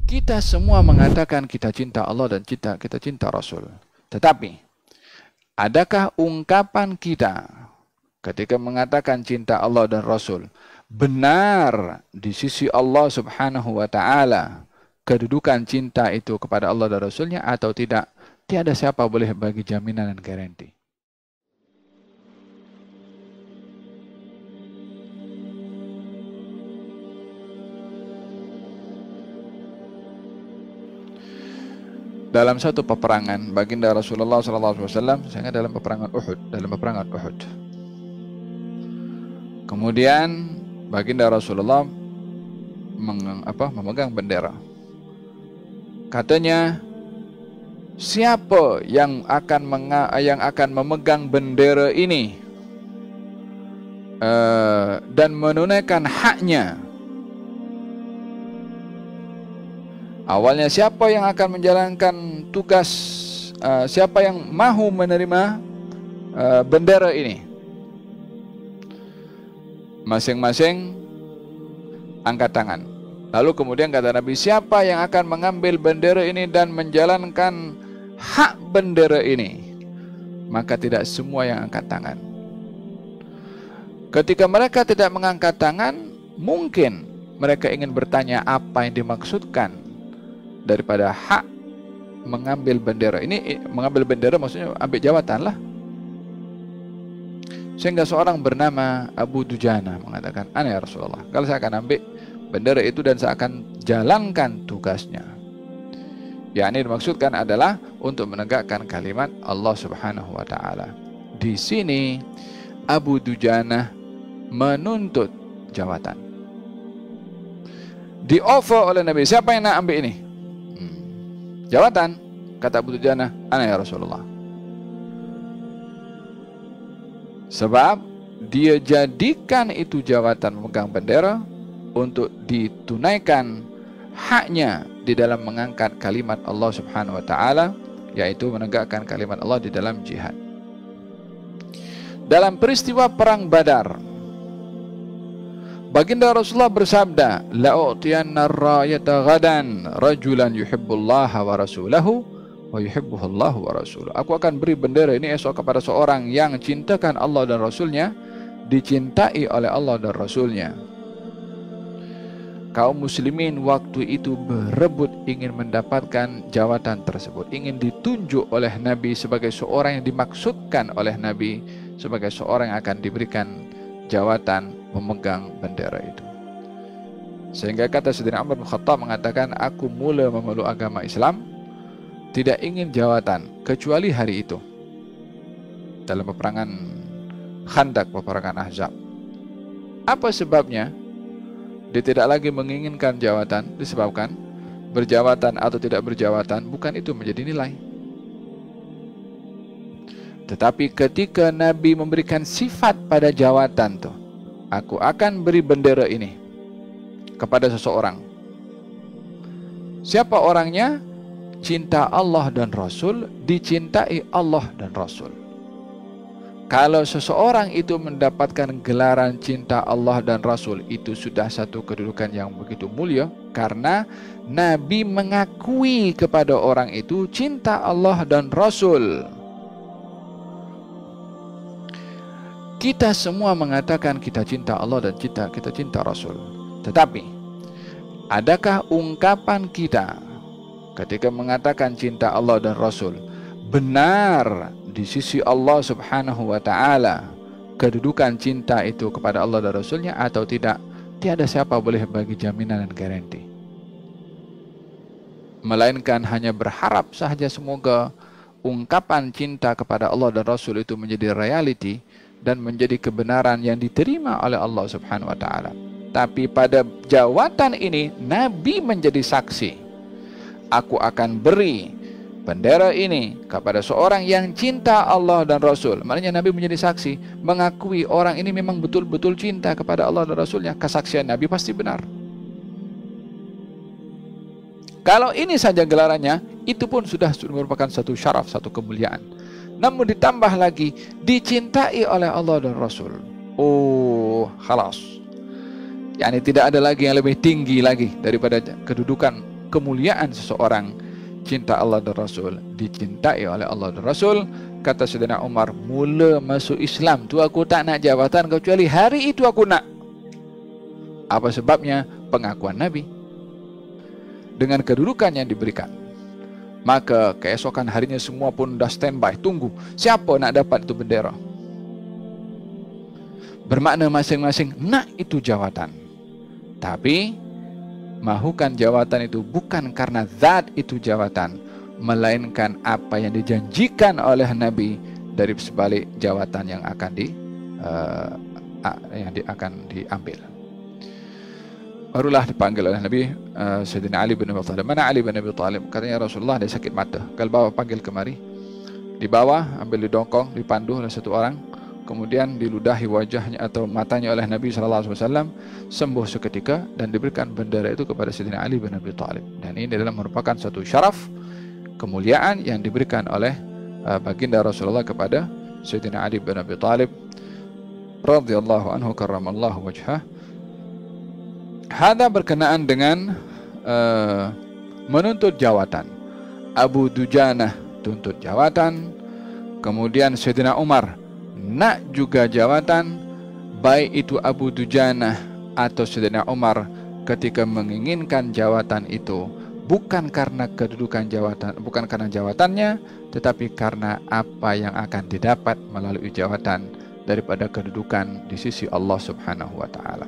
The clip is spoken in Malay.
Kita semua mengatakan kita cinta Allah dan kita cinta Rasul. Tetapi, adakah ungkapan kita ketika mengatakan cinta Allah dan Rasul benar di sisi Allah Subhanahu wa Ta'ala, kedudukan cinta itu kepada Allah dan Rasulnya atau tidak? Tiada siapa boleh bagi jaminan dan garansi. Dalam satu peperangan, baginda Rasulullah SAW, sehingga dalam peperangan Uhud. Kemudian baginda Rasulullah memegang bendera. Katanya, siapa yang akan memegang bendera ini dan menunaikan haknya? Awalnya siapa yang akan menjalankan tugas, siapa yang mahu menerima bendera ini? Masing-masing angkat tangan. Lalu kemudian kata Nabi, siapa yang akan mengambil bendera ini dan menjalankan hak bendera ini? Maka tidak semua yang angkat tangan. Ketika mereka tidak mengangkat tangan, mungkin mereka ingin bertanya apa yang dimaksudkan daripada hak mengambil bendera. Ini mengambil bendera maksudnya ambil jawatan lah. Sehingga seorang bernama Abu Dujana mengatakan, "Ana ya Rasulullah, kalau saya akan ambil bendera itu dan saya akan jalankan tugasnya." Yang ini dimaksudkan adalah untuk menegakkan kalimat Allah Subhanahu wa Ta'ala. Di sini Abu Dujana menuntut jawatan. Di offer oleh Nabi, siapa yang nak ambil ini? Jawatan, kata Abu Dujana, ana ya Rasulullah. Sebab dia jadikan itu jawatan memegang bendera untuk ditunaikan haknya di dalam mengangkat kalimat Allah Subhanahu wa Ta'ala, yaitu menegakkan kalimat Allah di dalam jihad. Dalam peristiwa perang Badar, baginda Rasulullah bersabda, la'utiyanna ar-rayata ghadan rajulan yuhibbullaha wa rasulahu wa yuhibbuhullahu wa rasuluhu. Aku akan beri bendera ini esok kepada seorang yang cintakan Allah dan Rasulnya, dicintai oleh Allah dan Rasulnya. Kaum muslimin waktu itu berebut ingin mendapatkan jawatan tersebut, ingin ditunjuk oleh Nabi sebagai seorang yang dimaksudkan oleh Nabi sebagai seorang yang akan diberikan jawatan memegang bendera itu. Sehingga kata Sayyidina Umar bin Khattab mengatakan, aku mula memeluk agama Islam tidak ingin jawatan kecuali hari itu, dalam peperangan Khandaq, peperangan Ahzab. Apa sebabnya? Dia tidak lagi menginginkan jawatan disebabkan berjawatan atau tidak berjawatan bukan itu menjadi nilai. Tetapi ketika Nabi memberikan sifat pada jawatan tuh, aku akan beri bendera ini kepada seseorang. Siapa orangnya? Cinta Allah dan Rasul, dicintai Allah dan Rasul. Kalau seseorang itu mendapatkan gelaran cinta Allah dan Rasul, itu sudah satu kedudukan yang begitu mulia, karena Nabi mengakui kepada orang itu cinta Allah dan Rasul. Kita semua mengatakan kita cinta Allah dan kita cinta Rasul. Tetapi, adakah ungkapan kita ketika mengatakan cinta Allah dan Rasul benar di sisi Allah Subhanahu wa Ta'ala, kedudukan cinta itu kepada Allah dan Rasulnya atau tidak? Tiada siapa boleh bagi jaminan dan garanti, melainkan hanya berharap sahaja semoga ungkapan cinta kepada Allah dan Rasul itu menjadi reality dan menjadi kebenaran yang diterima oleh Allah Subhanahu wa Ta'ala. Tapi pada jawatan ini Nabi menjadi saksi. Aku akan beri bendera ini kepada seorang yang cinta Allah dan Rasul. Maknanya Nabi menjadi saksi, mengakui orang ini memang betul-betul cinta kepada Allah dan Rasulnya. Kesaksian Nabi pasti benar. Kalau ini saja gelarannya, itu pun sudah merupakan satu syaraf, satu kemuliaan. Namun ditambah lagi dicintai oleh Allah dan Rasul. Oh, khalas. Yani tidak ada lagi yang lebih tinggi lagi daripada kedudukan kemuliaan seseorang, cinta Allah dan Rasul, dicintai oleh Allah dan Rasul. Kata Sayyidina Umar, mula masuk Islam tu aku tak nak jabatan, kecuali hari itu aku nak. Apa sebabnya? Pengakuan Nabi dengan kedudukan yang diberikan. Maka keesokan harinya semua pun dah standby, tunggu siapa nak dapat itu bendera. Bermakna masing-masing nak itu jawatan. Tapi mahukan jawatan itu bukan karena zat itu jawatan, melainkan apa yang dijanjikan oleh Nabi dari sebalik jawatan yang akan diambil. Barulah dipanggil oleh Nabi Sayyidina Ali bin Abi Thalib. Mana Ali bin Abi Thalib? Katanya Rasulullah dia sakit mata. Kalau bawa panggil kemari. Dibawa, ambil didongkong, dipandu oleh satu orang. Kemudian diludahi wajahnya atau matanya oleh Nabi SAW, sembuh seketika dan diberikan bendera itu kepada Sayyidina Ali bin Abi Thalib. Dan ini adalah merupakan satu syaraf, kemuliaan yang diberikan oleh baginda Rasulullah kepada Sayyidina Ali bin Abi Thalib radhiyallahu anhu karramallahu wajhah. Hada berkenaan dengan menuntut jawatan. Abu Dujanah tuntut jawatan, kemudian Sayyidina Umar nak juga jawatan. Baik itu Abu Dujanah atau Sayyidina Umar ketika menginginkan jawatan itu bukan karena kedudukan jawatan, bukan karena jawatannya, tetapi karena apa yang akan didapat melalui jawatan daripada kedudukan di sisi Allah Subhanahu wa taala.